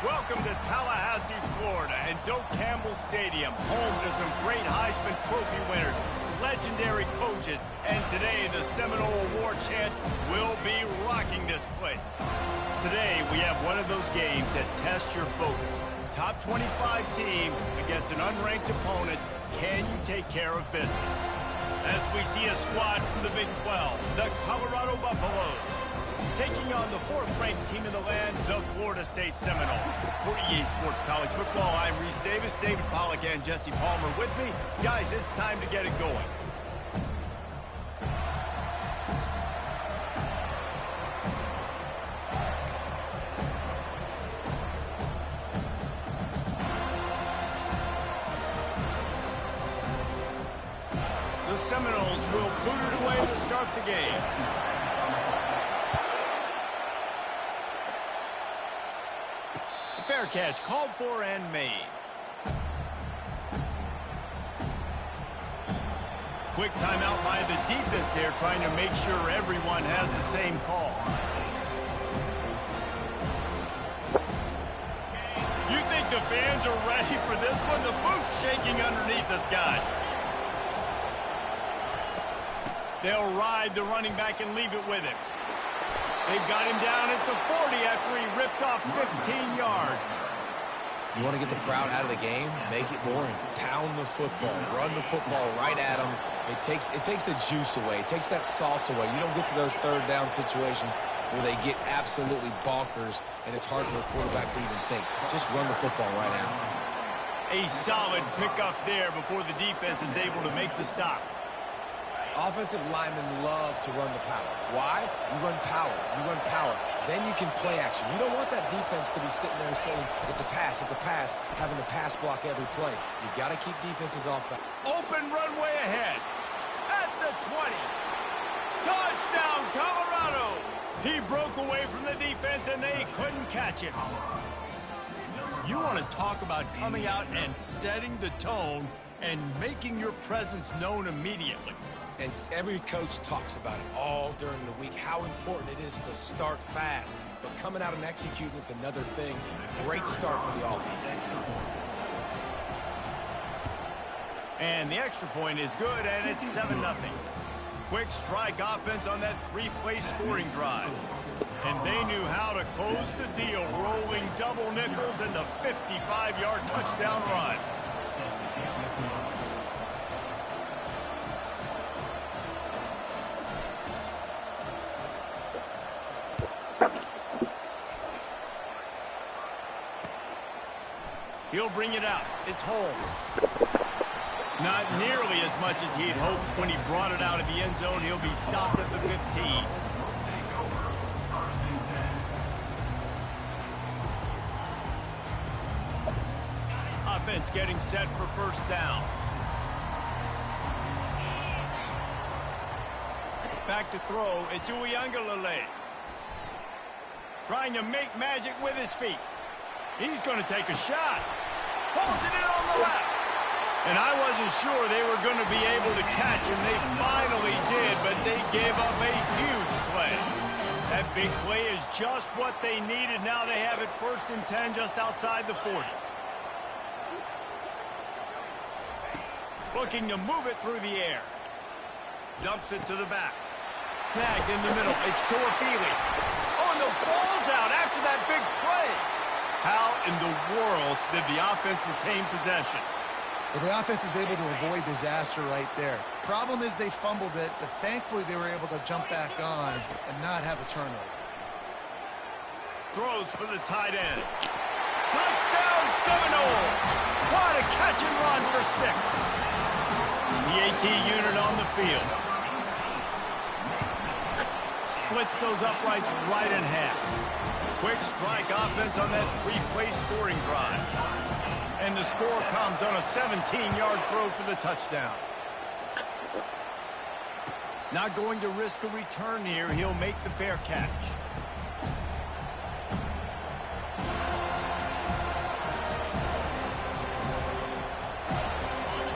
Welcome to Tallahassee, Florida, and Doak Campbell Stadium, home to some great Heisman Trophy winners, legendary coaches, and today the Seminole Award chant will be rocking this place. Today we have one of those games that tests your focus. Top 25 team against an unranked opponent. Can you take care of business? As we see a squad from the Big 12, the Colorado Buffaloes, taking on the fourth-ranked team in the land, the Florida State Seminoles. For EA Sports College Football, I'm Reese Davis, David Pollack, and Jesse Palmer with me. Guys, it's time to get it going. The Seminoles will boot it away to start the game. Fair catch called for and made. Quick timeout by the defense there, trying to make sure everyone has the same call. You think the fans are ready for this one? The booth's shaking underneath us, guys. They'll ride the running back and leave it with him. They've got him down at the 40 after he ripped off 15 yards. You want to get the crowd out of the game? Make it boring. Pound the football. Run the football right at them. It takes the juice away. It takes that sauce away. You don't get to those third down situations where they get absolutely bonkers, and it's hard for a quarterback to even think. Just run the football right at them. A solid pickup there before the defense is able to make the stop. Offensive linemen love to run the power. Why? You run power. You run power. Then you can play action. You don't want that defense to be sitting there saying, it's a pass, having to pass block every play. You've got to keep defenses off balance. Open runway ahead. At the 20. Touchdown, Colorado. He broke away from the defense, and they couldn't catch him. You want to talk about coming out and setting the tone and making your presence known immediately. And every coach talks about it all during the week, how important it is to start fast. But coming out and executing is another thing. Great start for the offense. And the extra point is good, and it's 7-0. Quick strike offense on that three-play scoring drive. And they knew how to close the deal, rolling double nickels and the 55-yard touchdown run. He'll bring it out. It's Holmes. Not nearly as much as he'd hoped when he brought it out of the end zone. He'll be stopped at the 15. Offense getting set for first down. Back to throw. It's Uiagalelei. Trying to make magic with his feet. He's going to take a shot. Pulls it in on the left. And I wasn't sure they were going to be able to catch him. They finally did, but they gave up a huge play. That big play is just what they needed. Now they have it 1st and 10 just outside the 40. Looking to move it through the air. Dumps it to the back. Snagged in the middle. It's Toafili. Oh, and the ball's out after that big play. How in the world did the offense retain possession? Well, the offense is able to avoid disaster right there. Problem is they fumbled it, but thankfully they were able to jump back on and not have a turnover. Throws for the tight end. Touchdown, Seminoles! What a catch and run for 6. The AT unit on the field. Splits those uprights right in half. Quick strike offense on that three-play scoring drive. And the score comes on a 17-yard throw for the touchdown. Not going to risk a return here. He'll make the fair catch.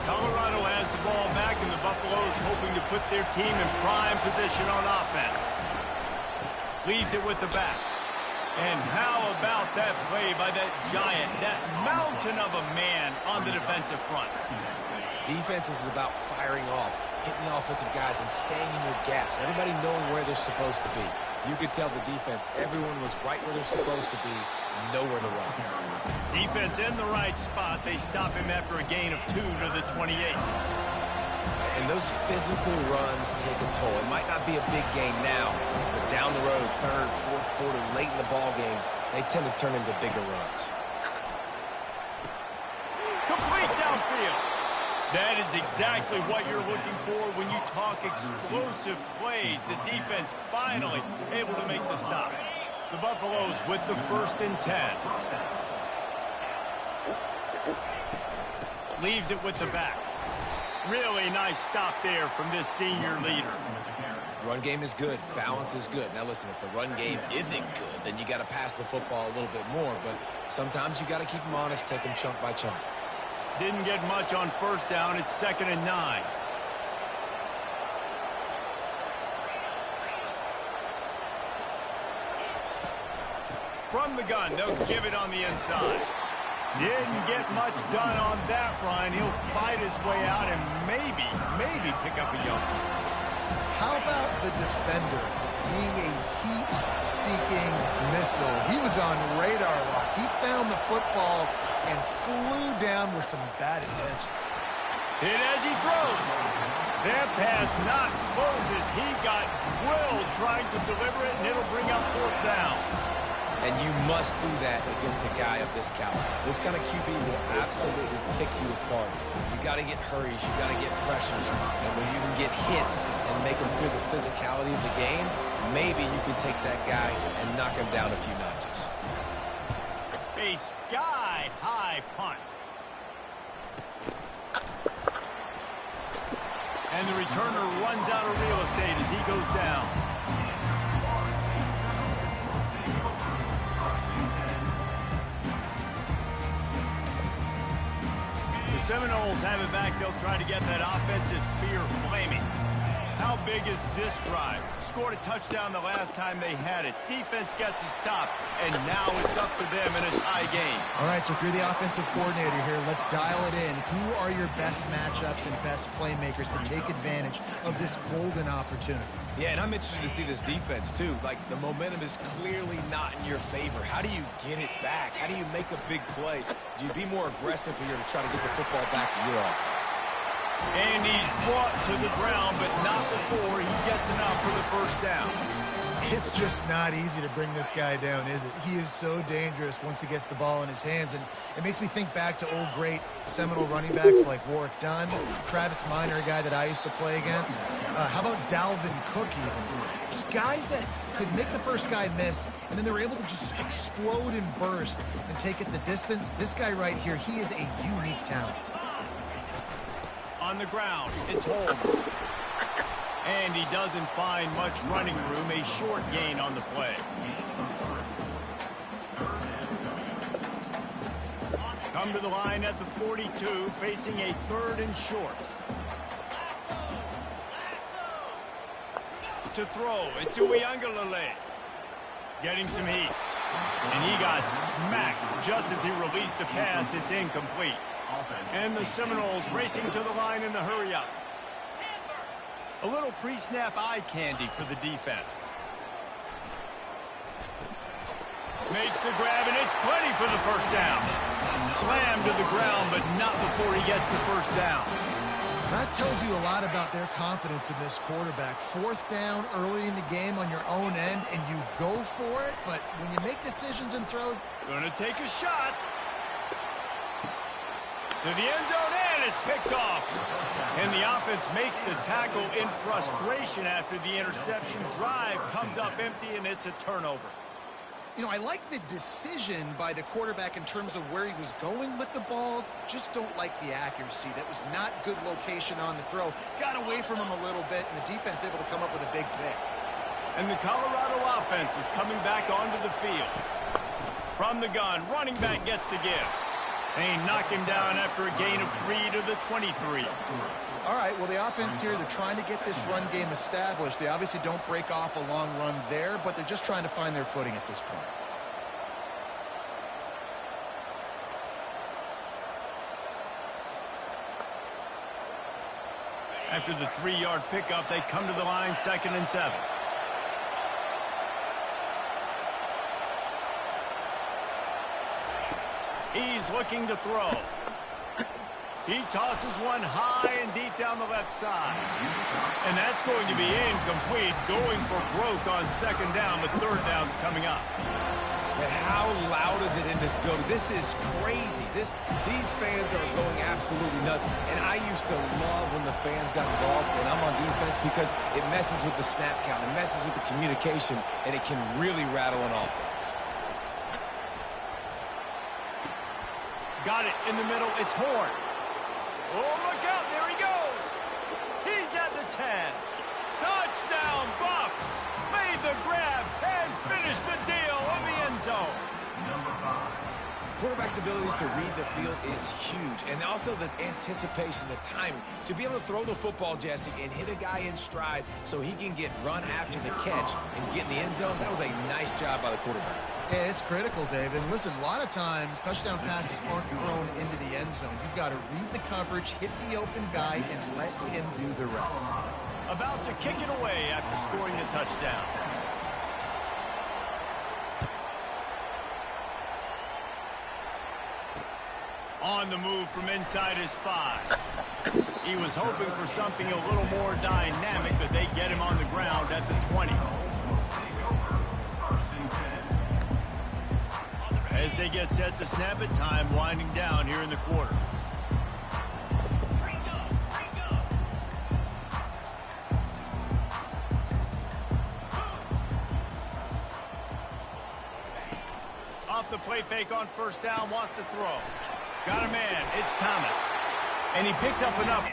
Colorado has the ball back, and the Buffaloes hoping to put their team in prime position on offense. Leaves it with the back. And how about that play by that giant, that mountain of a man on the defensive front? Defense is about firing off, hitting the offensive guys, and staying in your gaps. Everybody knowing where they're supposed to be. You could tell the defense, everyone was right where they're supposed to be, nowhere to run. Defense in the right spot. They stop him after a gain of 2 to the 28. And those physical runs take a toll. It might not be a big gain now, but down the road, third, fourth quarter, late in the ball games, they tend to turn into bigger runs. Complete downfield. That is exactly what you're looking for when you talk explosive plays. The defense finally able to make the stop. The Buffaloes with the 1st and 10. Leaves it with the back. Really nice stop there from this senior leader. Run game is good. Balance is good. Now listen, if the run game isn't good, then you got to pass the football a little bit more. But sometimes you got to keep them honest, take them chunk by chunk. Didn't get much on 1st down. It's 2nd and 9. From the gun, they'll give it on the inside. Didn't get much done on that run. He'll fight his way out and maybe pick up a yard. How about the defender being a heat-seeking missile? He was on radar lock. He found the football and flew down with some bad intentions. Hit as he throws. That pass not closes. He got drilled trying to deliver it, and it'll bring up 4th down. And you must do that against a guy of this caliber. This kind of QB will absolutely pick you apart. You got to get hurries. You got to get pressures. And when you can get hits and make them feel the physicality of the game, maybe you can take that guy and knock him down a few notches. A sky-high punt. And the returner runs out of real estate as he goes down. The Seminoles have it back. They'll try to get that offensive spear flaming. How big is this drive? Scored a touchdown the last time they had it. Defense gets a stop, and now it's up to them in a tie game. All right, so if you're the offensive coordinator here, let's dial it in. Who are your best matchups and best playmakers to take advantage of this golden opportunity? Yeah, and I'm interested to see this defense, too. Like, the momentum is clearly not in your favor. How do you get it back? How do you make a big play? Do you be more aggressive here to try to get the football back to your offense? And he's brought to the ground, but not before he gets enough for the 1st down. It's just not easy to bring this guy down, is it? He is so dangerous once he gets the ball in his hands, and it makes me think back to old great Seminole running backs like Warwick Dunn, Travis Minor, a guy that I used to play against. How about Dalvin Cook even? Just guys that could make the first guy miss, and then they were able to just explode and burst and take it the distance. This guy right here, he is a unique talent. On the ground, it's Holmes. And he doesn't find much running room, a short gain on the play. Come to the line at the 42, facing a 3rd and short. To throw, it's Uiagalelei. Getting some heat. And he got smacked just as he released the pass. It's incomplete. And the Seminoles racing to the line in the hurry-up. A little pre-snap eye candy for the defense. Makes the grab, and it's plenty for the 1st down. Slammed to the ground, but not before he gets the 1st down. That tells you a lot about their confidence in this quarterback. 4th down early in the game on your own end, and you go for it, but when you make decisions and throws... Gonna take a shot. To the end zone, and it's picked off. And the offense makes the tackle in frustration after the interception. Drive comes up empty, and it's a turnover. You know, I like the decision by the quarterback in terms of where he was going with the ball. Just don't like the accuracy. That was not good location on the throw. Got away from him a little bit, and the defense able to come up with a big pick. And the Colorado offense is coming back onto the field. From the gun, running back gets to give. They knock him down after a gain of 3 to the 23. All right, well, the offense here, they're trying to get this run game established. They obviously don't break off a long run there, but they're just trying to find their footing at this point. After the 3-yard pickup, they come to the line 2nd and 7. He's looking to throw. He tosses one high and deep down the left side. And that's going to be incomplete, going for broke on 2nd down, but 3rd down's coming up. And how loud is it in this building? This is crazy. These fans are going absolutely nuts. And I used to love when the fans got involved, and I'm on defense, because it messes with the snap count, it messes with the communication, and it can really rattle an offense. Got it in the middle. It's Horn. Oh, look out. There he goes. He's at the 10. Touchdown, Buffs. Made the grab and finished the deal in the end zone. Quarterback's abilities to read the field is huge, and also the anticipation, the timing. To be able to throw the football, Jesse, and hit a guy in stride so he can get run after the catch and get in the end zone, that was a nice job by the quarterback. Yeah, it's critical, David. Listen, a lot of times touchdown passes aren't thrown into the end zone. You've got to read the coverage, hit the open guy, and let him do the rest. About to kick it away after scoring a touchdown. On the move from inside his 5. He was hoping for something a little more dynamic, but they get him on the ground at the 20. As they get set to snap it, time winding down here in the quarter. Off the play fake on 1st down, wants to throw. Got a man, it's Thomas. And he picks up enough.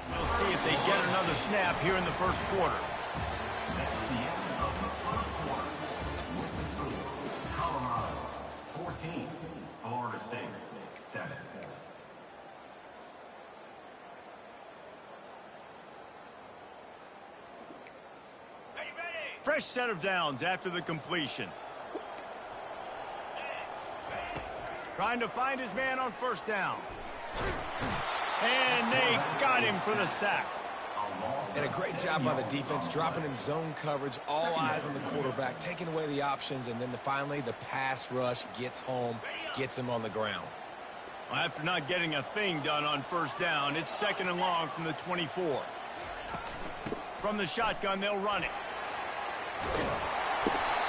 We'll see if they get another snap here in the 1st quarter. That's the end of the 1st quarter. Colorado 14, Florida State 7. Fresh set of downs after the completion. Trying to find his man on 1st down. And they got him for the sack. And a great job by the defense, dropping in zone coverage, all eyes on the quarterback, taking away the options, and then finally the pass rush gets home, gets him on the ground. Well, after not getting a thing done on 1st down, it's 2nd and long from the 24. From the shotgun, they'll run it.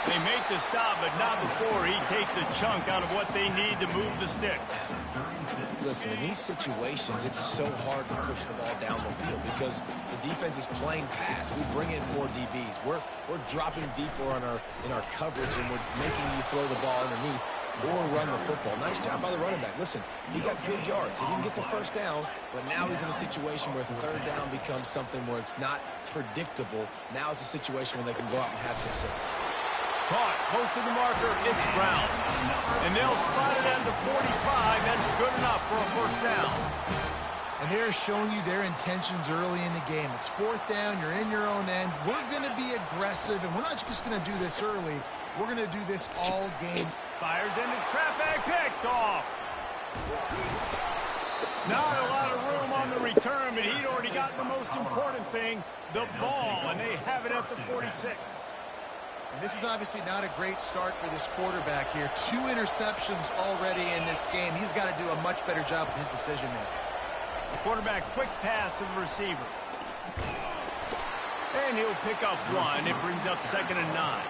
They make the stop, but not before he takes a chunk out of what they need to move the sticks. Listen, in these situations, it's so hard to push the ball down the field because the defense is playing pass. We bring in more DBs. We're dropping deeper in our coverage, and we're making you throw the ball underneath or run the football. Nice job by the running back. Listen, he got good yards. He didn't get the 1st down, but now he's in a situation where 3rd down becomes something where it's not predictable. Now it's a situation where they can go out and have success. Caught, close to the marker, it's Brown. And they'll spot it at the 45. That's good enough for a 1st down. And they're showing you their intentions early in the game. It's 4th down, you're in your own end. We're going to be aggressive, and we're not just going to do this early. We're going to do this all game. Fires into traffic, picked off. Not a lot of room on the return, but he'd already gotten the most important thing, the ball, and they have it at the 46. And this is obviously not a great start for this quarterback here. 2 interceptions already in this game. He's got to do a much better job with his decision-making. The quarterback, quick pass to the receiver. And he'll pick up 1. It brings up 2nd and 9.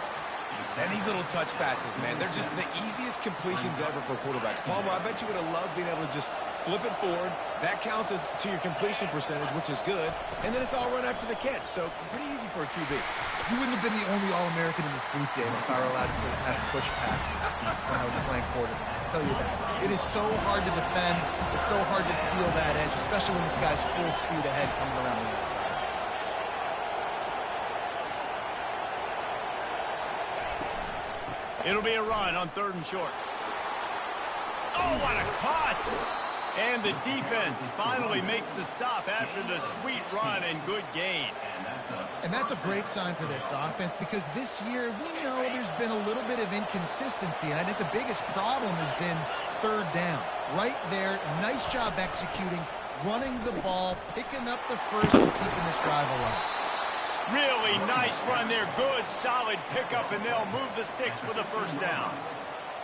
And these little touch passes, man, they're just the easiest completions ever for quarterbacks. Palmer, I bet you would have loved being able to just flip it forward. That counts as to your completion percentage, which is good. And then it's all run after the catch, so pretty easy for a QB. You wouldn't have been the only All-American in this booth game if I were allowed to have push passes when I was playing quarterback. I'll tell you that. It is so hard to defend. It's so hard to seal that edge, especially when this guy's full speed ahead coming around the outside. It'll be a run on 3rd and short. Oh, what a cut! And the defense finally makes the stop after the sweet run and good gain. And that's a great sign for this offense because this year we know there's been a little bit of inconsistency, and I think the biggest problem has been 3rd down. Right there, nice job executing, running the ball, picking up the first, and keeping this drive alive. Really nice run there. Good, solid pickup, and they'll move the sticks with a 1st down.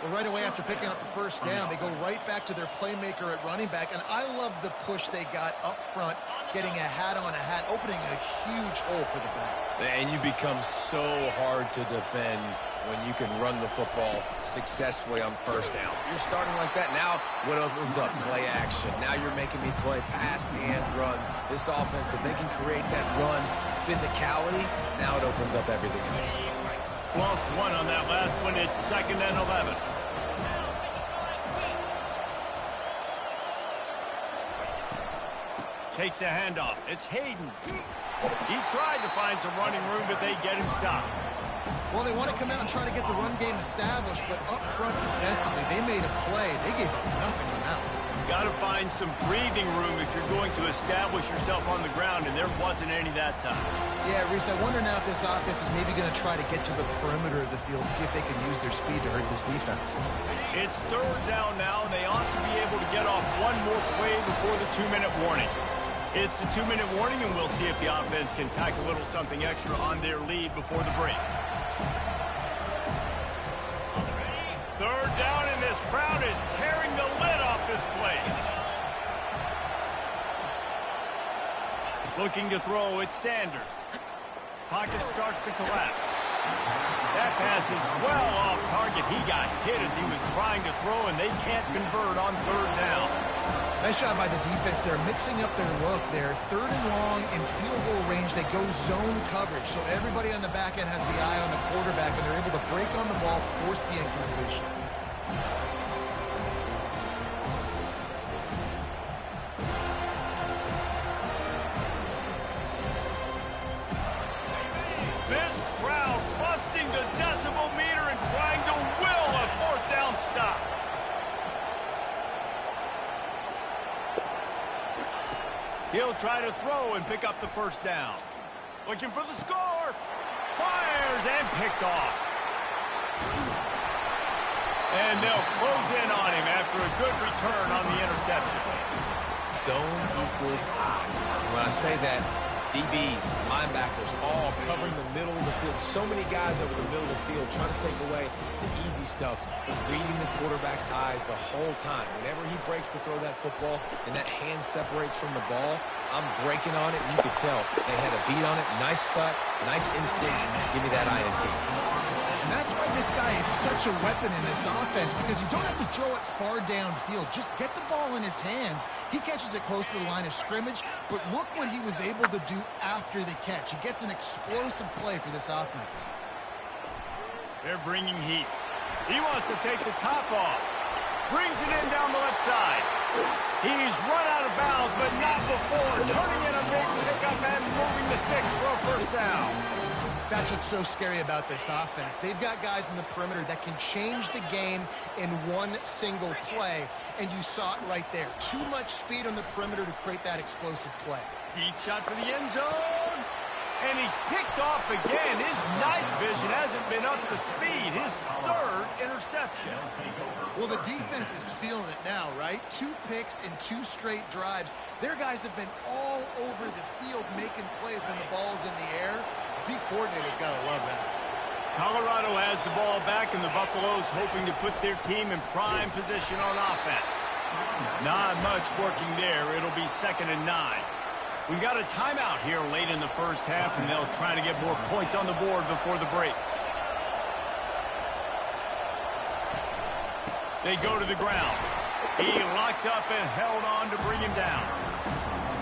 Well, right away after picking up the 1st down, they go right back to their playmaker at running back, and I love the push they got up front, getting a hat on a hat, opening a huge hole for the back. And you become so hard to defend when you can run the football successfully on 1st down. You're starting like that. Now what opens up? Play action. Now you're making me play pass and run. This offense, if they can create that run physicality, now it opens up everything else. Lost one on that last one. It's 2nd and 11. Takes the handoff. It's Hayden. He tried to find some running room, but they get him stopped. Well, they want to come out and try to get the run game established, but up front defensively, they made a play. They gave up nothing on that one. Got to find some breathing room if you're going to establish yourself on the ground, and there wasn't any that time. Yeah, Reese, I wonder now if this offense is maybe going to try to get to the perimeter of the field and see if they can use their speed to hurt this defense. It's 3rd down now, and they ought to be able to get off one more play before the 2-minute warning. It's the 2-minute warning, and we'll see if the offense can tack a little something extra on their lead before the break. 3rd down, and this crowd is tearing the lid off this place. Looking to throw, it's Sanders. Pocket starts to collapse. That pass is well off target. He got hit as he was trying to throw, and they can't convert on 3rd down. Nice job by the defense. They're mixing up their look. They're 3rd and long in field goal range. They go zone coverage, so everybody on the back end has the eye on the quarterback, and they're able to break on the ball, force the incompletion. This crowd busting the decibel meter and trying to will a 4th down stop. He'll try to throw and pick up the 1st down. Looking for the score. Fires and picked off. And they'll close in on him after a good return on the interception. Zone equals eyes. When I say that, DBs, linebackers, all covering the middle of the field. So many guys over the middle of the field trying to take away the easy stuff, but reading the quarterback's eyes the whole time. Whenever he breaks to throw that football and that hand separates from the ball, I'm breaking on it, and you could tell they had a beat on it. Nice cut, nice instincts. Give me that INT. And that's why this guy is such a weapon in this offense, because you don't have to throw it far downfield. Just get the ball in his hands. He catches it close to the line of scrimmage, but look what he was able to do after the catch. He gets an explosive play for this offense. They're bringing heat. He wants to take the top off. Brings it in down the left side. He's run out of bounds, but not before turning in a big pickup and moving the sticks for a 1st down. That's what's so scary about this offense. They've got guys in the perimeter that can change the game in one single play, and you saw it right there. Too much speed on the perimeter to create that explosive play. Deep shot for the end zone. And he's picked off again. His night vision hasn't been up to speed. His 3rd interception. Well, the defense is feeling it now, right? 2 picks in 2 straight drives. Their guys have been all over the field making plays when the ball's in the air. D coordinator's got to love that. Colorado has the ball back, and the Buffaloes hoping to put their team in prime position on offense. Not much working there. It'll be 2nd and 9. We've got a timeout here late in the 1st half, and they'll try to get more points on the board before the break. They go to the ground. He locked up and held on to bring him down.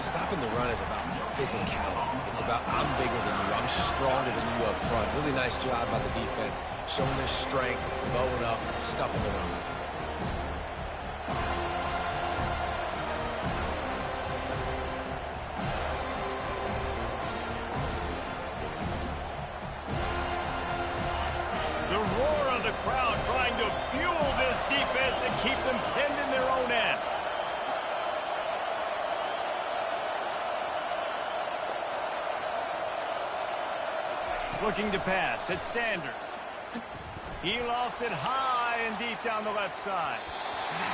Stopping the run is about physicality. It's about I'm bigger than you, I'm stronger than you up front. Really nice job by the defense, showing their strength, bowing up, stuffing the run. The roar of the crowd trying to fuel this defense to keep them pinned in their own end. Looking to pass, it's Sanders. He lofts it high and deep down the left side.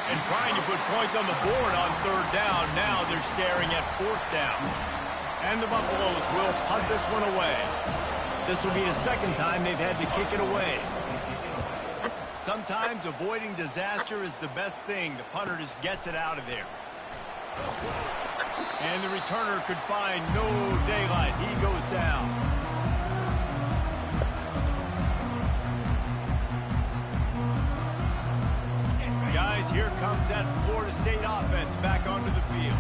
And trying to put points on the board on third down. Now they're staring at fourth down. And the Buffaloes will punt this one away. This will be the second time they've had to kick it away. Sometimes avoiding disaster is the best thing. The punter just gets it out of there. And the returner could find no daylight. He goes down. Guys, here comes that Florida State offense back onto the field.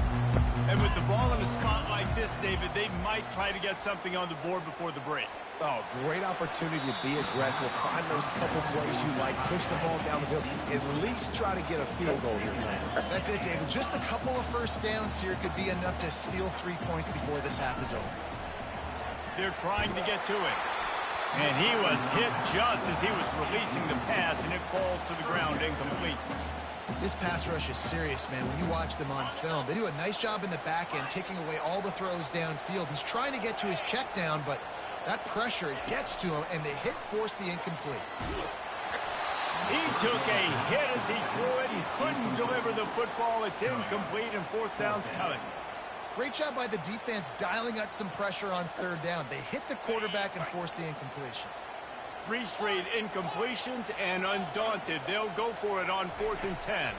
And with the ball in a spot like this, David, they might try to get something on the board before the break. Oh, great opportunity to be aggressive. Find those couple plays you like. Push the ball down the field. At least try to get a field goal here. That's it, David. Just a couple of first downs here could be enough to steal 3 points before this half is over. They're trying to get to it. And he was hit just as he was releasing the pass, and it falls to the ground incomplete. This pass rush is serious, man. When you watch them on film, they do a nice job in the back end, taking away all the throws downfield. He's trying to get to his check down, but that pressure gets to him, and the hit forced the incomplete. He took a hit as he threw it and couldn't deliver the football. It's incomplete, and fourth down's coming. Great job by the defense dialing out some pressure on third down. They hit the quarterback and forced the incompletion. 3 straight incompletions, and undaunted, they'll go for it on 4th and 10.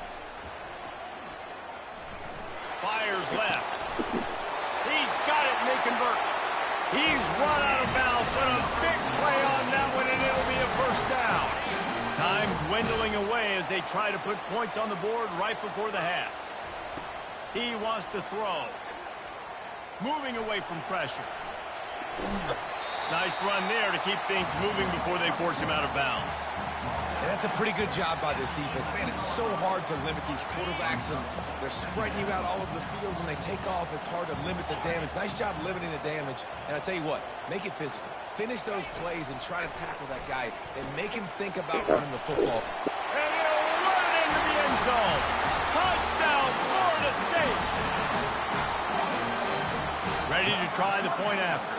Fires left. He's got it, and they convert. He's run out of bounds, but a big play on that one, and it'll be a first down. Time dwindling away as they try to put points on the board right before the half. He wants to throw. Moving away from pressure. Nice run there to keep things moving before they force him out of bounds. And that's a pretty good job by this defense. Man, it's so hard to limit these quarterbacks, and they're spreading you out all over the field. When they take off, it's hard to limit the damage. Nice job limiting the damage. And I tell you what, make it physical. Finish those plays and try to tackle that guy and make him think about running the football. And he'll run it into the end zone. Touchdown, Florida State. Ready to try the point after.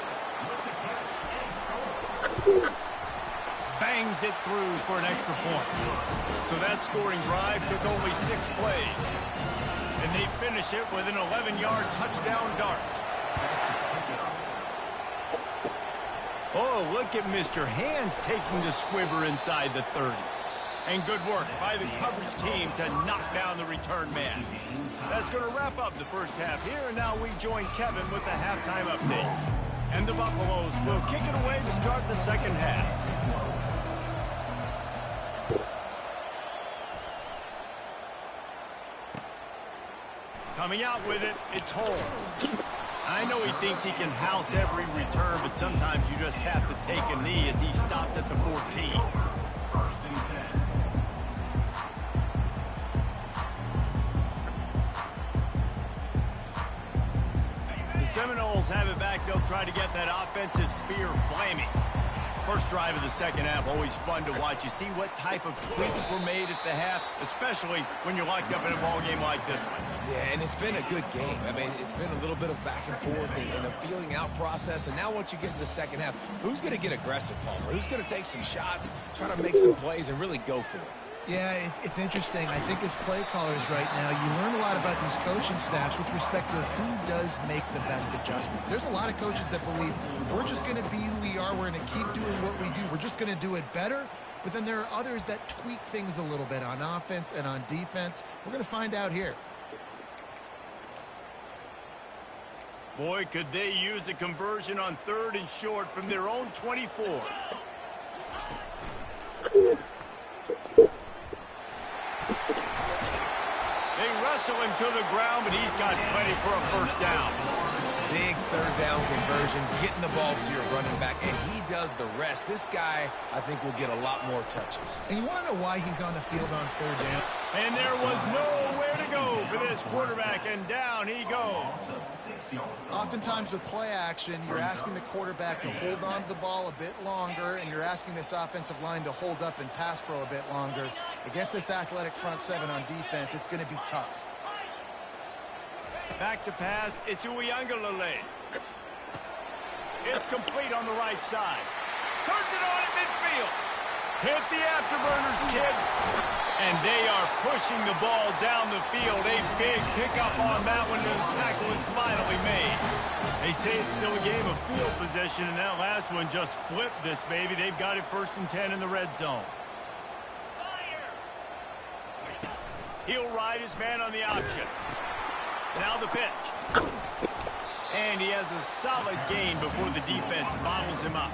Bangs it through for an extra point. So that scoring drive took only 6 plays. And they finish it with an 11-yard touchdown dart. Oh, look at Mr. Hands taking the squibber inside the 30. And good work by the coverage team to knock down the return man. That's going to wrap up the first half here, and now we join Kevin with the halftime update. And the Buffaloes will kick it away to start the second half. Coming out with it, it's Holmes. I know he thinks he can house every return, but sometimes you just have to take a knee as he stopped at the 14. The Seminoles have it back. They'll try to get that offensive spear flaming. First drive of the second half, always fun to watch. You see what type of tweaks were made at the half, especially when you're locked up in a ball game like this one. Yeah, and it's been a good game. I mean, it's been a little bit of back and forth and a feeling out process. And now once you get to the second half, who's going to get aggressive, Palmer? Who's going to take some shots, try to make some plays, and really go for it? Yeah, it's interesting. I think as play callers right now, you learn a lot about these coaching staffs with respect to who does make the best adjustments. There's a lot of coaches that believe we're just going to be who we are. We're going to keep doing what we do. We're just going to do it better. But then there are others that tweak things a little bit on offense and on defense. We're going to find out here. Boy, could they use a conversion on 3rd and short from their own 24. wrestle him to the ground, but he's got plenty for a first down. Big third down conversion, getting the ball to your running back, and he does the rest. This guy, I think, will get a lot more touches. And you want to know why he's on the field on third down? And there was nowhere to go for this quarterback, and down he goes. Oftentimes with play action, you're asking the quarterback to hold on to the ball a bit longer, and you're asking this offensive line to hold up and pass pro a bit longer. Against this athletic front seven on defense, it's going to be tough. Back to pass, it's Uiagalelei. It's complete on the right side. Turns it on at midfield. Hit the afterburners, kid. And they are pushing the ball down the field. A big pickup on that one, and the tackle is finally made. They say it's still a game of field possession, and that last one just flipped this baby. They've got it 1st and 10 in the red zone. He'll ride his man on the option. Now the pitch. And he has a solid gain before the defense bottles him up.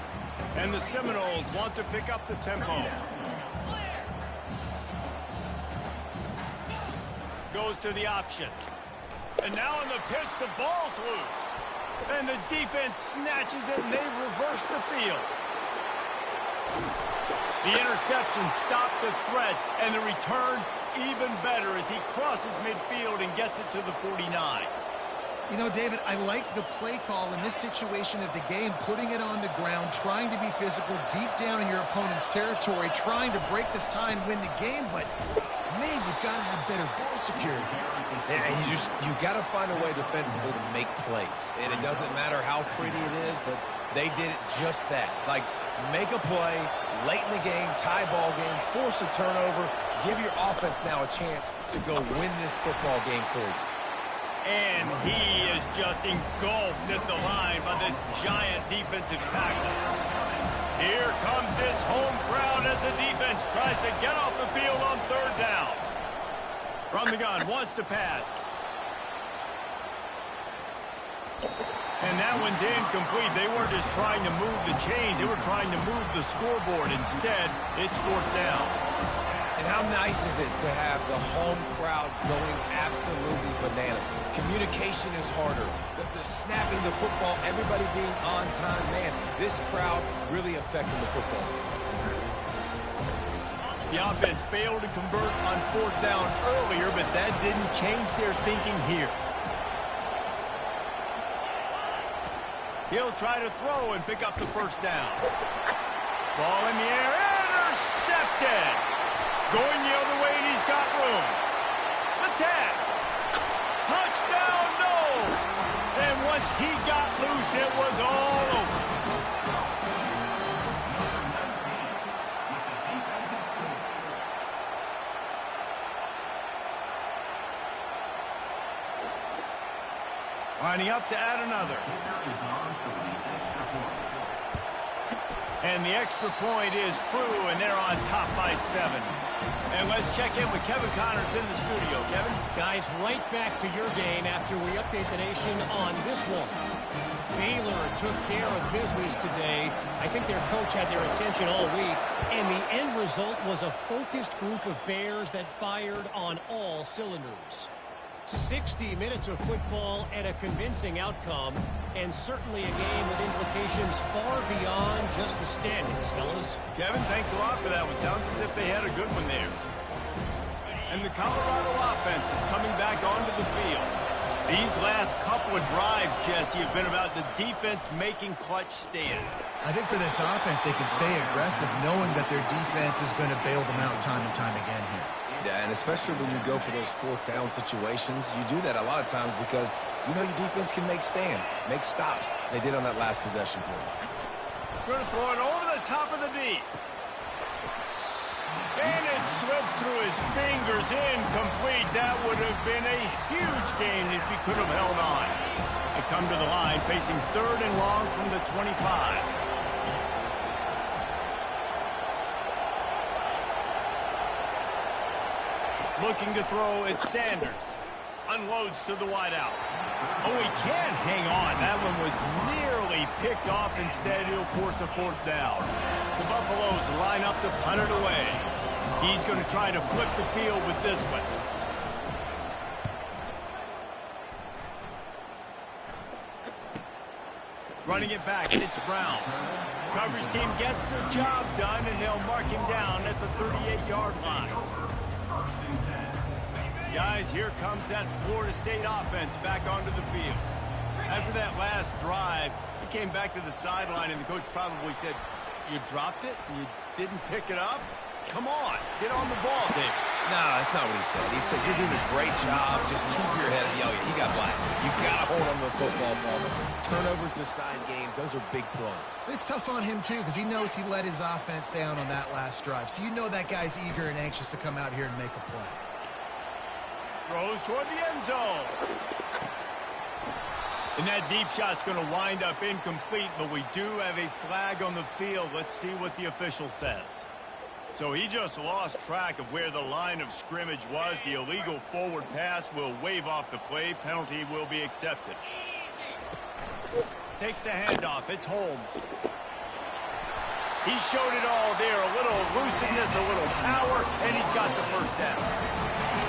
And the Seminoles want to pick up the tempo. Goes to the option. And now on the pitch, the ball's loose. And the defense snatches it, and they've reversed the field. The interception stopped the threat, and the return even better as he crosses midfield and gets it to the 49. You know, David, I like the play call in this situation of the game, putting it on the ground, trying to be physical deep down in your opponent's territory, trying to break this tie and win the game, but man, you've got to have better ball security. And you got to find a way defensively to make plays. And it doesn't matter how pretty it is, but they did it just that. Like, make a play late in the game, tie ball game, force a turnover, give your offense now a chance to go win this football game for you. And he is just engulfed at the line by this giant defensive tackle. Here comes this home crowd as the defense tries to get off the field on third down. From the gun, wants to pass. And that one's incomplete. They weren't just trying to move the chains. They were trying to move the scoreboard. Instead, it's 4th down. And how nice is it to have the home crowd going absolutely bananas? Communication is harder. The snapping the football, everybody being on time. Man, this crowd really affecting the football game. The offense failed to convert on 4th down earlier, but that didn't change their thinking here. He'll try to throw and pick up the 1st down. Ball in the air, intercepted. Going the other way, and he's got room. The tag. Touchdown, no. And once he got loose, it was all over. Lining up to add another. And the extra point is true, and they're on top by 7. And let's check in with Kevin Connors in the studio. Kevin? Guys, right back to your game after we update the nation on this one. Baylor took care of business today. I think their coach had their attention all week, and the end result was a focused group of Bears that fired on all cylinders. 60 minutes of football and a convincing outcome, and certainly a game with implications far beyond just the standings, fellas. Kevin, thanks a lot for that one. Sounds as if they had a good one there. And the Colorado offense is coming back onto the field. These last couple of drives, Jesse, have been about the defense making clutch stand. I think for this offense, they can stay aggressive knowing that their defense is going to bail them out time and time again here. Yeah, and especially when you go for those 4th down situations, you do that a lot of times because you know your defense can make stands, make stops. They did on that last possession for you. Going to throw it over the top of the D. And it slips through his fingers, incomplete. That would have been a huge gain if he could have held on. They come to the line facing 3rd and long from the 25. Looking to throw, it's Sanders. Unloads to the wideout. Oh, he can't hang on. That one was nearly picked off. Instead, he'll force a 4th down. The Buffaloes line up to punt it away. He's going to try to flip the field with this one. Running it back, it's Brown. Coverage team gets the job done, and they'll mark him down at the 38-yard line. Guys, here comes that Florida State offense back onto the field. After that last drive, he came back to the sideline, and the coach probably said, "You dropped it? You didn't pick it up? Come on, get on the ball, David." No, that's not what he said. He said, "You're doing a great job. Just keep your head." Oh, yeah, he got blasted. You got to hold on to the football ball. Turnovers decide games. Those are big plays. It's tough on him, too, because he knows he let his offense down on that last drive. So you know that guy's eager and anxious to come out here and make a play. Throws toward the end zone. And that deep shot's going to wind up incomplete, but we do have a flag on the field. Let's see what the official says. So he just lost track of where the line of scrimmage was. The illegal forward pass will wave off the play. Penalty will be accepted. Takes the handoff. It's Holmes. He showed it all there. A little elusiveness, a little power, and he's got the first down.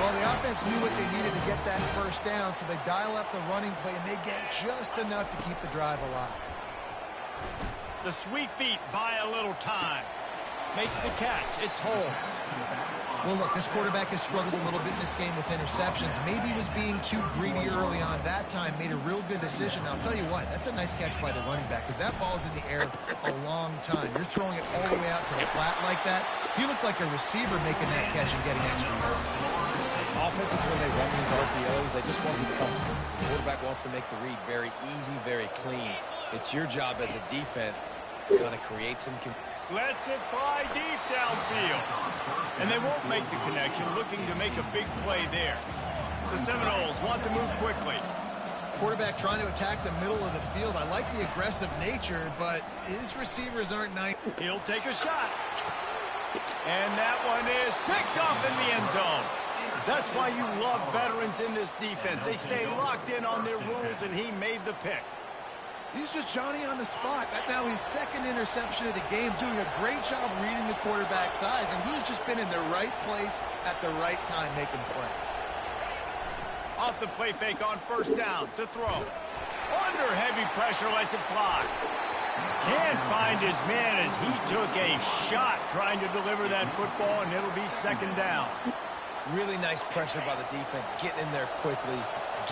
Well, the offense knew what they needed to get that first down, so they dial up the running play, and they get just enough to keep the drive alive. The sweet feet buy a little time. Makes the catch. It's Holmes. Well, look, this quarterback has struggled a little bit in this game with interceptions. Maybe he was being too greedy early on. That time made a real good decision. Now, I'll tell you what, that's a nice catch by the running back because that ball's in the air a long time. You're throwing it all the way out to the flat like that. He looked like a receiver making that catch and getting extra yards. Offenses, when they run these RPOs, they just want to be comfortable. The quarterback wants to make the read very easy, very clean. It's your job as a defense to kind of create some... Lets it fly deep downfield. And they won't make the connection, looking to make a big play there. The Seminoles want to move quickly. Quarterback trying to attack the middle of the field. I like the aggressive nature, but his receivers aren't nice. He'll take a shot. And that one is picked off in the end zone. That's why you love veterans in this defense. They stay locked in on their rules, and he made the pick. He's just Johnny on the spot. That now his second interception of the game, doing a great job reading the quarterback's eyes, and he's just been in the right place at the right time making plays. Off the play fake on first down to throw. Under heavy pressure, lets it fly. Can't find his man as he took a shot trying to deliver that football, and it'll be second down. Really nice pressure by the defense, getting in there quickly,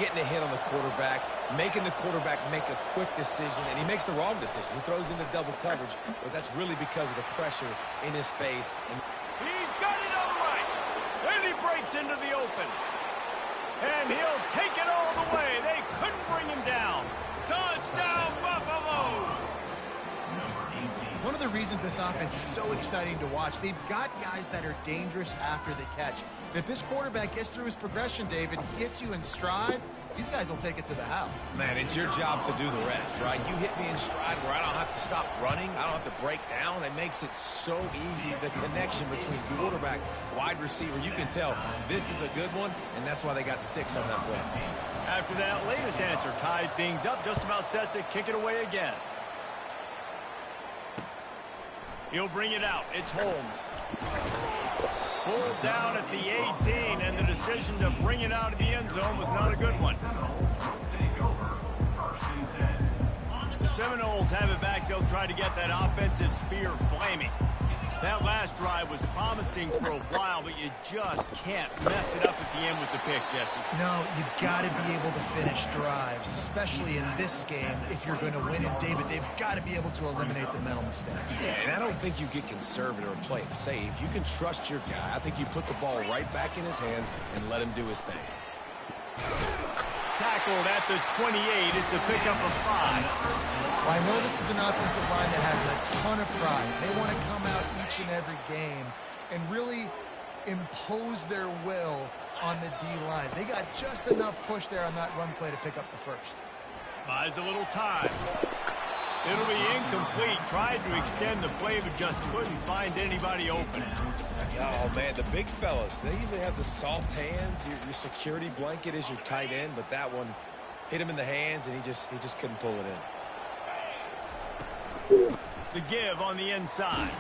getting a hit on the quarterback, making the quarterback make a quick decision, and he makes the wrong decision. He throws into double coverage, but that's really because of the pressure in his face. And he's got it on the right, and he breaks into the open. And he'll take it all the way. They couldn't bring him down. Touchdown, Buffaloes! One of the reasons this offense is so exciting to watch, they've got guys that are dangerous after the catch. And if this quarterback gets through his progression, David, gets you in stride, these guys will take it to the house. Man, it's your job to do the rest, right? You hit me in stride where I don't have to stop running. I don't have to break down. It makes it so easy. The connection between quarterback, wide receiver, you can tell this is a good one, and that's why they got 6 on that play. After that latest answer tied things up, just about set to kick it away again. He'll bring it out. It's Holmes. Pulled down at the 18, and the decision to bring it out of the end zone was not a good one. The Seminoles have it back. They'll try to get that offensive spear flaming. That last drive was promising for a while, but you just can't mess it up at the end with the pick, Jesse. No, you've got to be able to finish drives, especially in this game. If you're going to win it, David, they've got to be able to eliminate the mental mistakes. Yeah, and I don't think you get conservative or play it safe. You can trust your guy. I think you put the ball right back in his hands and let him do his thing. Tackled at the 28. It's a pickup of 5. Well, I know this is an offensive line that has a ton of pride. They want to come out each and every game and really impose their will on the D-line. They got just enough push there on that run play to pick up the first. Buys a little time. It'll be incomplete. Tried to extend the play, but just couldn't find anybody open. Oh, man, the big fellas, they usually have the soft hands. Your security blanket is your tight end, but that one hit him in the hands, and he just couldn't pull it in. The give on the inside.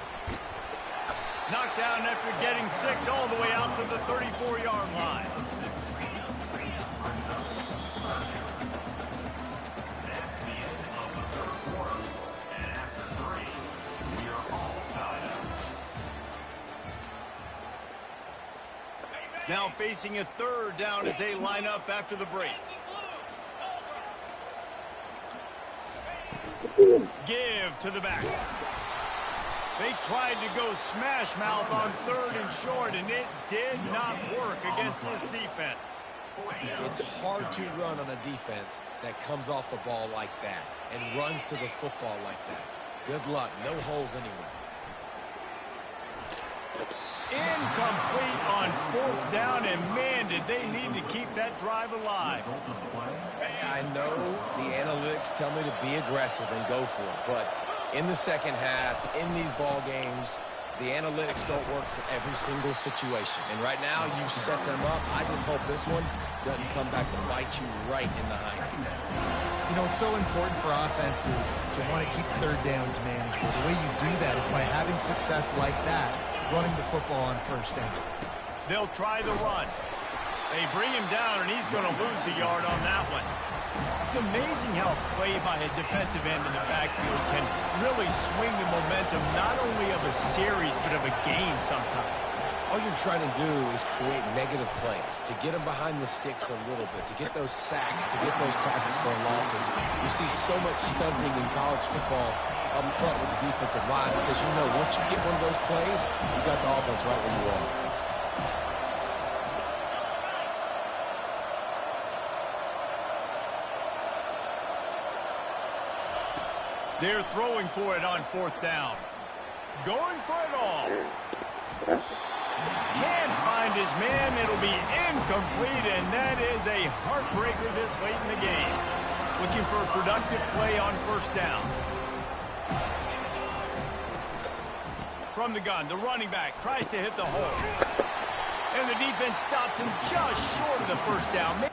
Knocked down after getting 6 all the way out to the 34-yard line. Now facing a third down as they line up after the break. Give to the back. They tried to go smash mouth on 3rd and short, and it did not work against this defense. It's hard to run on a defense that comes off the ball like that and runs to the football like that. Good luck. No holes anywhere. Incomplete on 4th down, and man, did they need to keep that drive alive. I know the analytics tell me to be aggressive and go for it, but in the second half, in these ball games, the analytics don't work for every single situation. And right now, you set them up. I just hope this one doesn't come back to bite you right in the hind. You know, it's so important for offenses to want to keep 3rd downs manageable. The way you do that is by having success like that, running the football on 1st down. They'll try the run. They bring him down, and he's going to lose a yard on that one. It's amazing how a play by a defensive end in the backfield can really swing the momentum not only of a series but of a game sometimes. All you're trying to do is create negative plays, to get them behind the sticks a little bit, to get those sacks, to get those tackles for losses. You see so much stunting in college football up front with the defensive line because you know once you get one of those plays, you got the offense right where you are. They're throwing for it on 4th down. Going for it all. Can't find his man. It'll be incomplete, and that is a heartbreaker this late in the game. Looking for a productive play on 1st down. From the gun, the running back tries to hit the hole. And the defense stops him just short of the 1st down.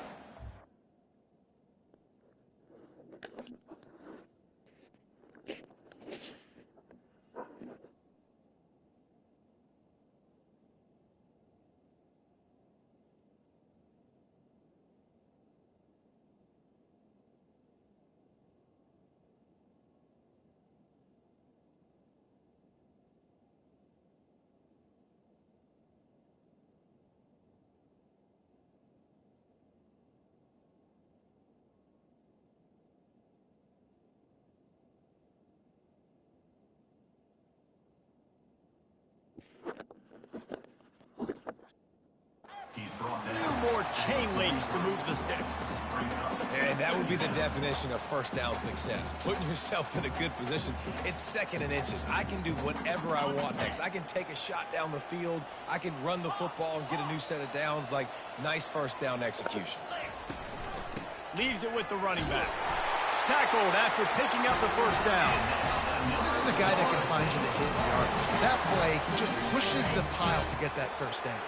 More chain links to move the sticks. And that would be the definition of 1st down success. Putting yourself in a good position. It's 2nd and inches. I can do whatever I want next. I can take a shot down the field. I can run the football and get a new set of downs. Like, nice 1st down execution. Leaves it with the running back. Tackled after picking up the 1st down. This is a guy that can find you the hidden yardage. That play, he just pushes the pile to get that 1st down.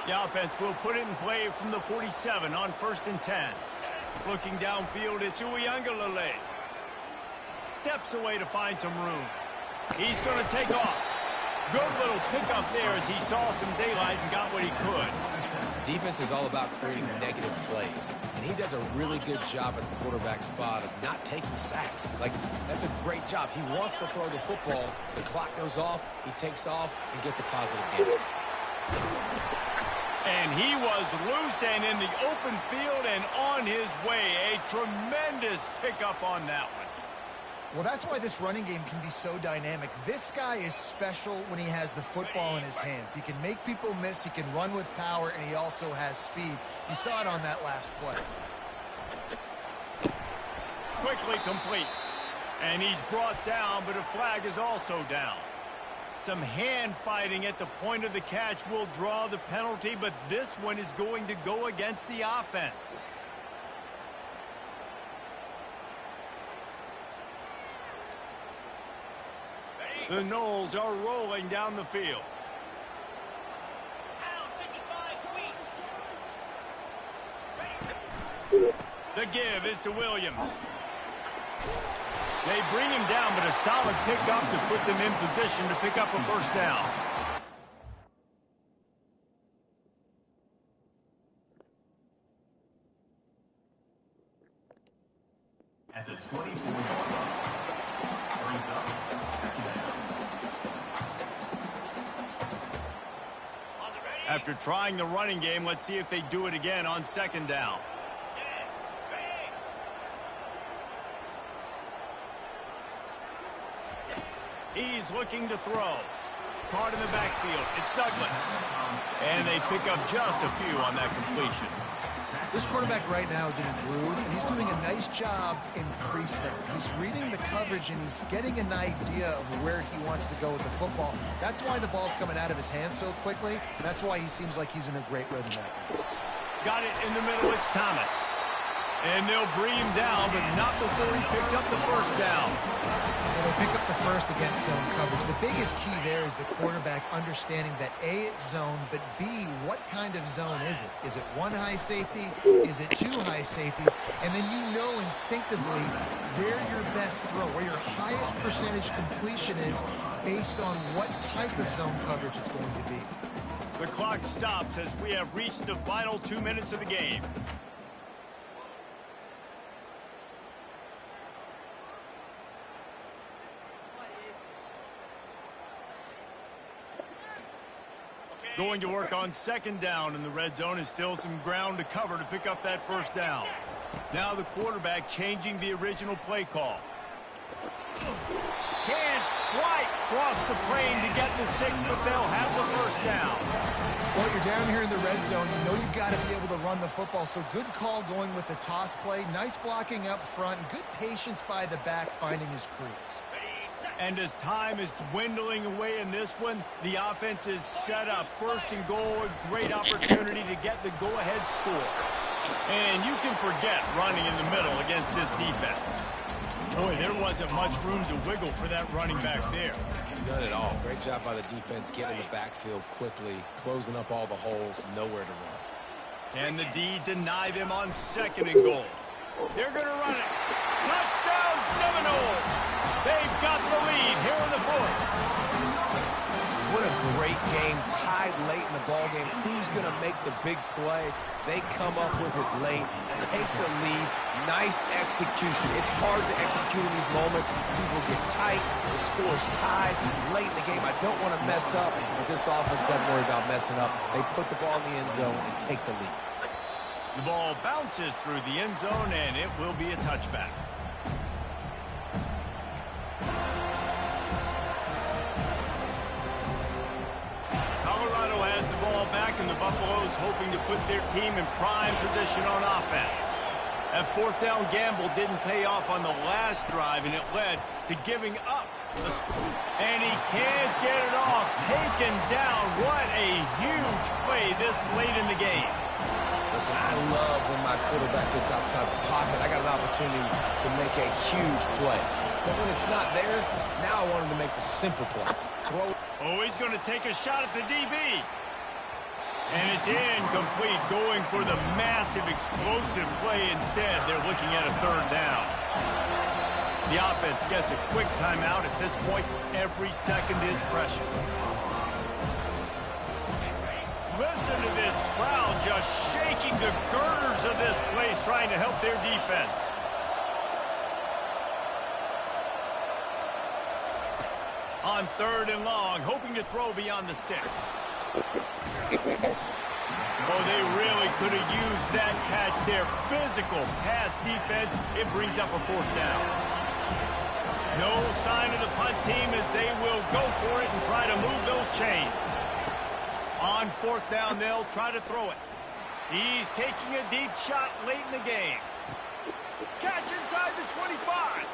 The offense will put it in play from the 47 on 1st and 10. Looking downfield, it's Uiagalelei. Steps away to find some room. He's going to take off. Good little pickup there as he saw some daylight and got what he could. Defense is all about creating negative plays, and he does a really good job at the quarterback spot of not taking sacks. Like, that's a great job. He wants to throw the football. The clock goes off, he takes off, and gets a positive gain. And he was loose and in the open field and on his way. A tremendous pickup on that one. Well, that's why this running game can be so dynamic. This guy is special when he has the football in his hands. He can make people miss, he can run with power, and he also has speed. You saw it on that last play. Quickly complete. And he's brought down, but a flag is also down. Some hand fighting at the point of the catch will draw the penalty, but this one is going to go against the offense. The Knowles are rolling down the field. The give is to Williams. They bring him down, but a solid pickup to put them in position to pick up a 1st down. At the 24-yard line, brings up 2nd down. After trying the running game, let's see if they do it again on second down. He's looking to throw. Caught in the backfield. It's Douglas. And they pick up just a few on that completion. This quarterback right now is in a groove, and he's doing a nice job in pre-snap. He's reading the coverage, and he's getting an idea of where he wants to go with the football. That's why the ball's coming out of his hands so quickly. That's why he seems like he's in a great rhythm right now. Got it in the middle. It's Thomas. And they'll bring him down, but not before he picks up the first down. Well, they pick up the first against zone coverage. The biggest key there is the quarterback understanding that A, it's zone, but B, what kind of zone is it? Is it one high safety? Is it two high safeties? And then you know instinctively where your best throw, where your highest percentage completion is based on what type of zone coverage it's going to be. The clock stops as we have reached the final 2 minutes of the game. Going to work on second down in the red zone is still some ground to cover to pick up that first down. Now the quarterback changing the original play call. Can't quite cross the plane to get the 6, but they'll have the first down. Well, you're down here in the red zone. You know you've got to be able to run the football, so good call going with the toss play. Nice blocking up front. Good patience by the back finding his crease. And as time is dwindling away in this one, the offense is set up. First and goal, a great opportunity to get the go-ahead score. And you can forget running in the middle against this defense. Boy, there wasn't much room to wiggle for that running back there. None at all. Great job by the defense getting in the backfield quickly, closing up all the holes, nowhere to run. Can the D deny them on second and goal? They're going to run it. Touchdown Seminoles! They've got the lead here in the fourth. What a great game, tied late in the ball game. Who's going to make the big play? They come up with it late, take the lead. Nice execution. It's hard to execute in these moments. People get tight. The score's tied late in the game. I don't want to mess up, but this offense doesn't worry about messing up. They put the ball in the end zone and take the lead. The ball bounces through the end zone, and it will be a touchback. Colorado has the ball back, and the Buffaloes hoping to put their team in prime position on offense. That fourth down gamble didn't pay off on the last drive, and it led to giving up the score. And he can't get it off. Taken down. What a huge play this late in the game. Listen, I love when my quarterback gets outside the pocket. I got an opportunity to make a huge play. But when it's not there, now I want him to make the simple play. Throw. Oh, he's going to take a shot at the DB. And it's incomplete, going for the massive explosive play instead. They're looking at a third down. The offense gets a quick timeout. At this point, every second is precious. Listen to this crowd just shaking the girders of this place, trying to help their defense. On third and long, hoping to throw beyond the sticks. Oh, they really could have used that catch there. Physical pass defense. It brings up a fourth down. No sign of the punt team as they will go for it and try to move those chains. On fourth down, they'll try to throw it. He's taking a deep shot late in the game. Catch inside the 25.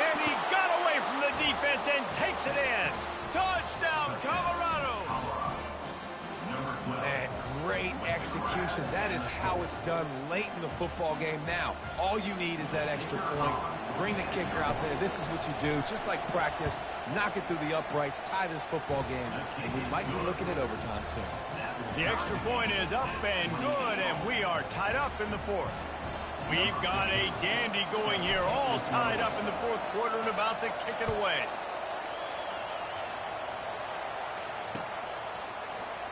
And he got away from the defense and takes it in. Touchdown, Colorado. Man, great execution. That is how it's done late in the football game. Now, all you need is that extra point. Bring the kicker out there. This is what you do. Just like practice, knock it through the uprights, tie this football game, and we might be looking at overtime soon. The extra point is up and good, and we are tied up in the fourth. We've got a dandy going here, all tied up in the fourth quarter and about to kick it away.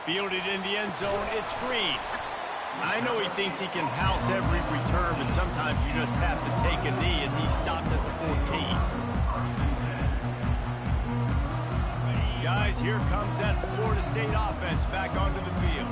Fielded in the end zone, it's Green. I know he thinks he can house every return, but sometimes you just have to take a knee as he stopped at the 14. Guys, here comes that Florida State offense back onto the field.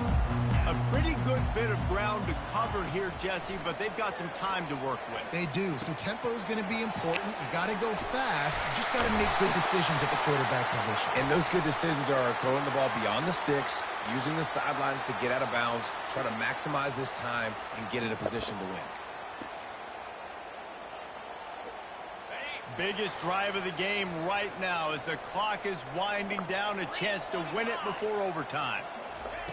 A pretty good bit of ground to cover here, Jesse, but they've got some time to work with. They do. So tempo is going to be important. You got to go fast. You just got to make good decisions at the quarterback position. And those good decisions are throwing the ball beyond the sticks, using the sidelines to get out of bounds, try to maximize this time and get in a position to win. Biggest drive of the game right now as the clock is winding down, a chance to win it before overtime.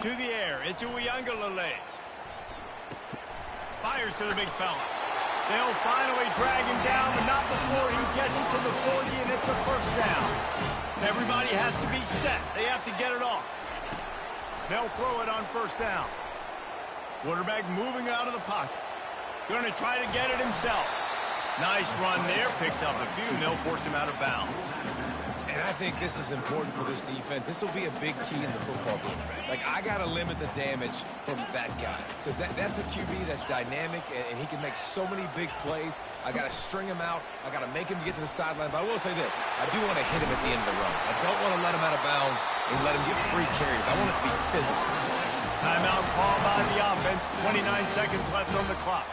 To the air, it's Uiagalelei. Fires to the big fella. They'll finally drag him down, but not before he gets it to the 40, and it's a first down. Everybody has to be set. They have to get it off. They'll throw it on first down. Quarterback moving out of the pocket. Going to try to get it himself. Nice run there. Picks up a few, and they'll force him out of bounds. And I think this is important for this defense. This will be a big key in the football game. Like, I got to limit the damage from that guy. Because that's a QB that's dynamic, and he can make so many big plays. I got to string him out. I got to make him get to the sideline. But I will say this. I do want to hit him at the end of the runs. I don't want to let him out of bounds and let him get free carries. I want it to be physical. Timeout called by the offense. 29 seconds left on the clock.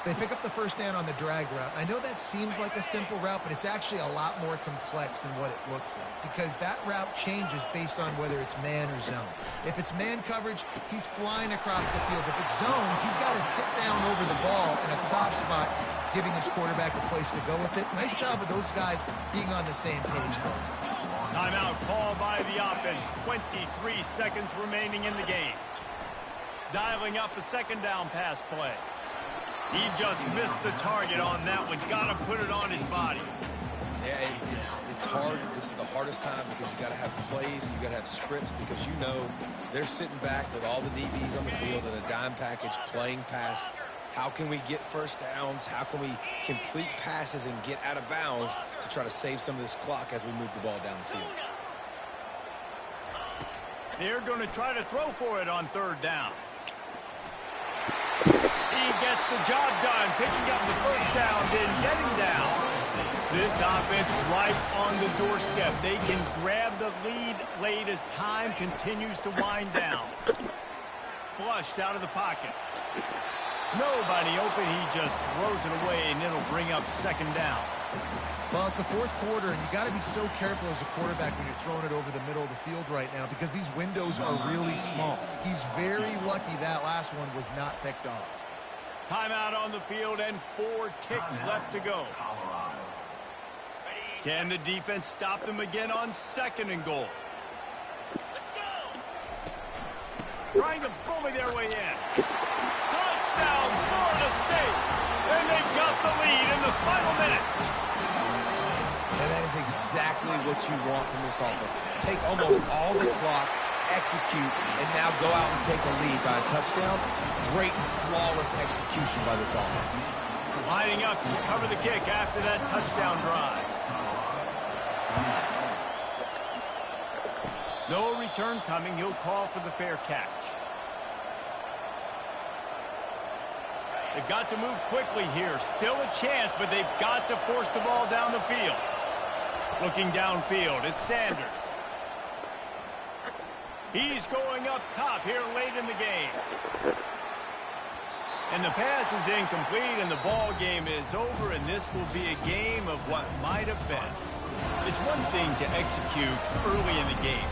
They pick up the first down on the drag route. I know that seems like a simple route, but it's actually a lot more complex than what it looks like because that route changes based on whether it's man or zone. If it's man coverage, he's flying across the field. If it's zone, he's got to sit down over the ball in a soft spot, giving his quarterback a place to go with it. Nice job of those guys being on the same page, though. Timeout called by the offense. 23 seconds remaining in the game. Dialing up a second down pass play. He just missed the target on that one. Got to put it on his body. Yeah, it's hard. This is the hardest time because you got to have plays and you got to have scripts because you know they're sitting back with all the DBs on the field in a dime package playing pass. How can we get first downs? How can we complete passes and get out of bounds to try to save some of this clock as we move the ball down the field? They're going to try to throw for it on third down. He gets the job done, picking up the first down, then getting down. This offense right on the doorstep. They can grab the lead late as time continues to wind down. Flushed out of the pocket. Nobody open. He just throws it away, and it'll bring up second down. Well, it's the fourth quarter, and you got to be so careful as a quarterback when you're throwing it over the middle of the field right now because these windows are really small. He's very lucky that last one was not picked off. Timeout on the field and 4 ticks left to go. Can the defense stop them again on second and goal? Trying to bully their way in. Touchdown, Florida State! And they got the lead in the final minute. And that is exactly what you want from this offense. Take almost all the clock, execute, and now go out and take a lead by a touchdown. Great, flawless execution by this offense. Lining up to cover the kick after that touchdown drive. No return coming. He'll call for the fair catch. They've got to move quickly here. Still a chance, but they've got to force the ball down the field. Looking downfield, it's Sanders. He's going up top here late in the game. And the pass is incomplete, and the ball game is over, and this will be a game of what might have been. It's one thing to execute early in the game.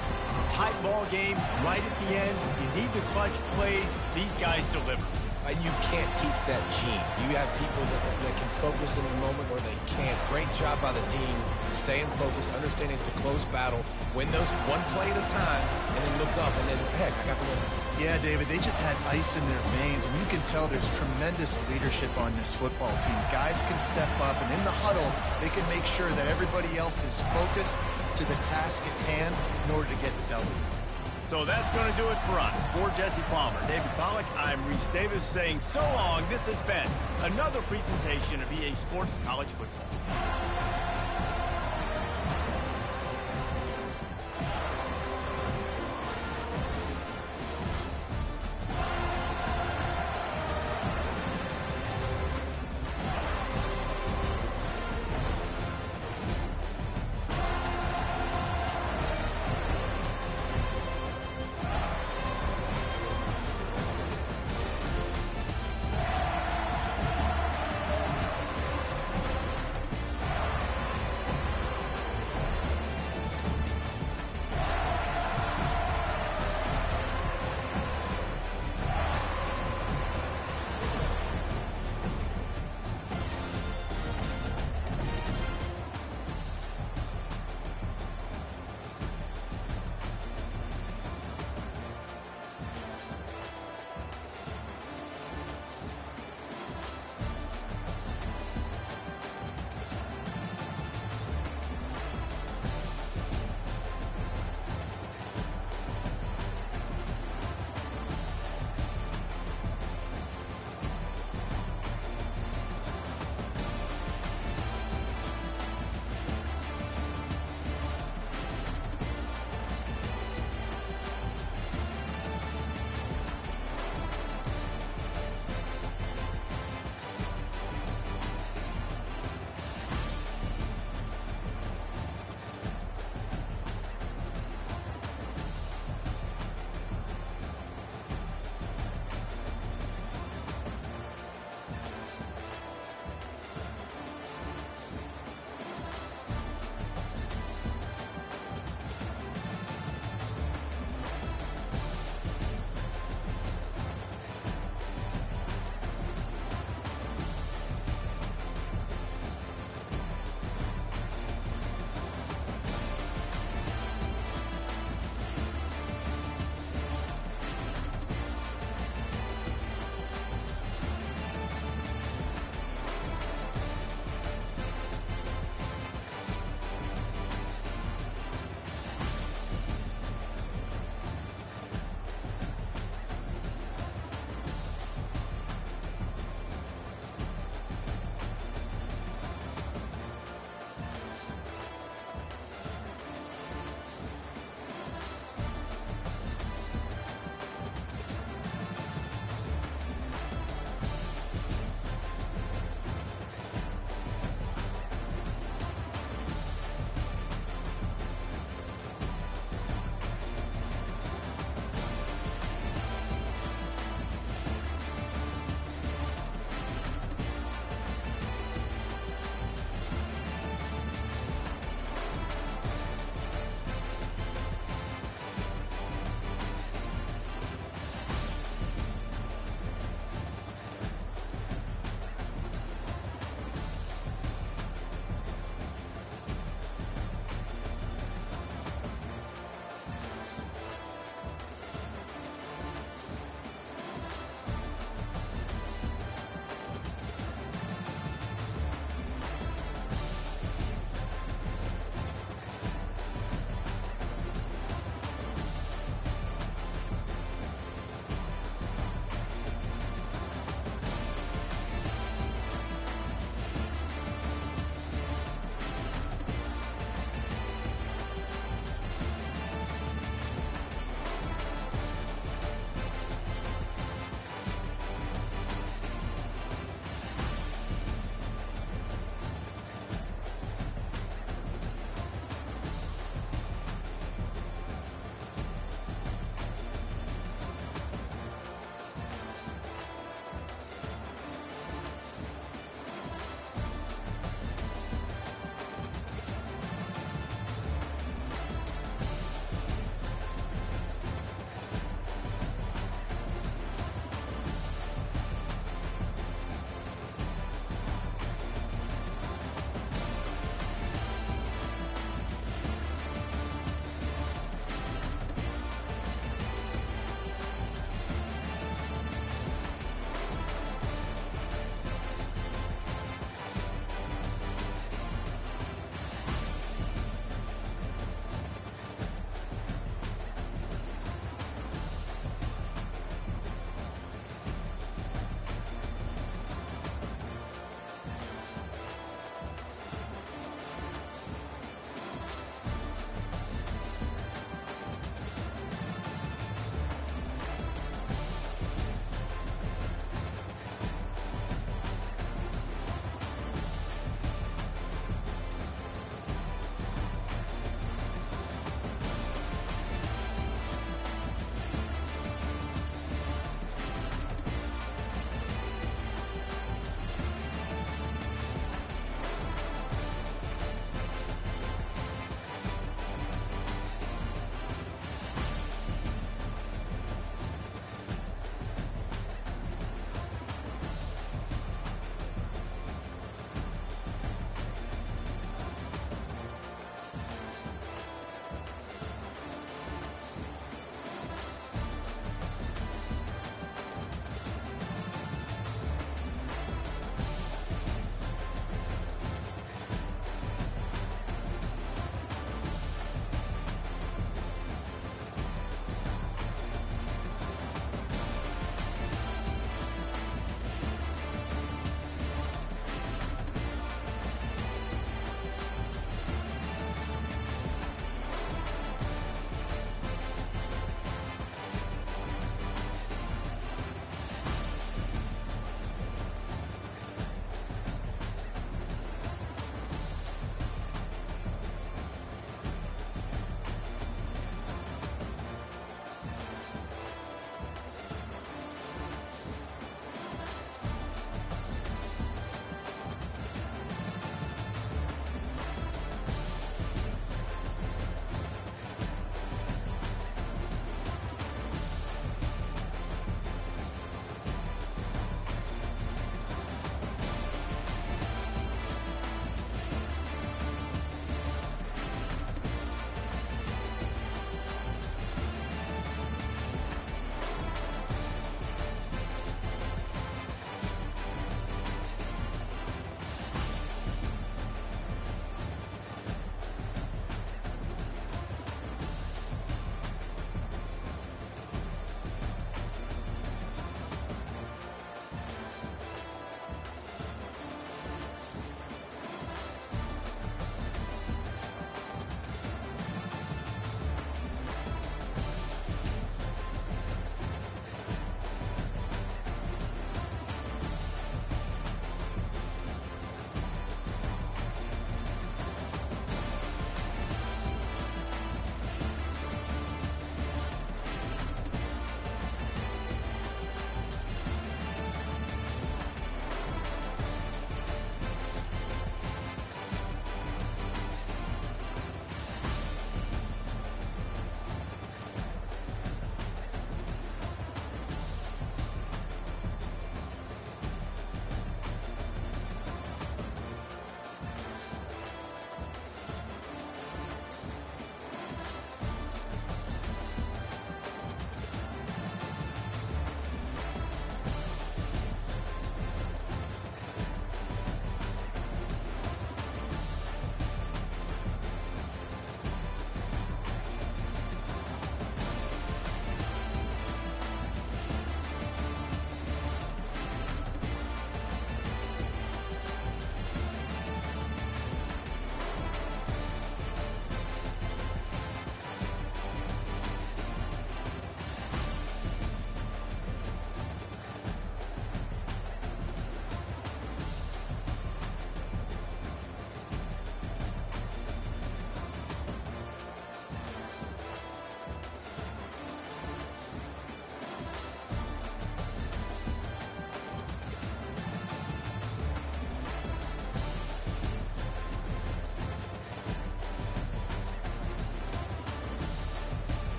Tight ball game, right at the end. You need the clutch plays. These guys deliver. And you can't teach that gene. You have people that can focus in the moment or they can't. Great job by the team, staying focused, understanding it's a close battle, win those one play at a time, and then look up, and then, heck, I got the win. Yeah, David, they just had ice in their veins, and you can tell there's tremendous leadership on this football team. Guys can step up, and in the huddle, they can make sure that everybody else is focused to the task at hand in order to get the W. So that's going to do it for us. For Jesse Palmer, David Pollack, I'm Reese Davis saying so long. This has been another presentation of EA Sports College Football.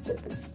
it.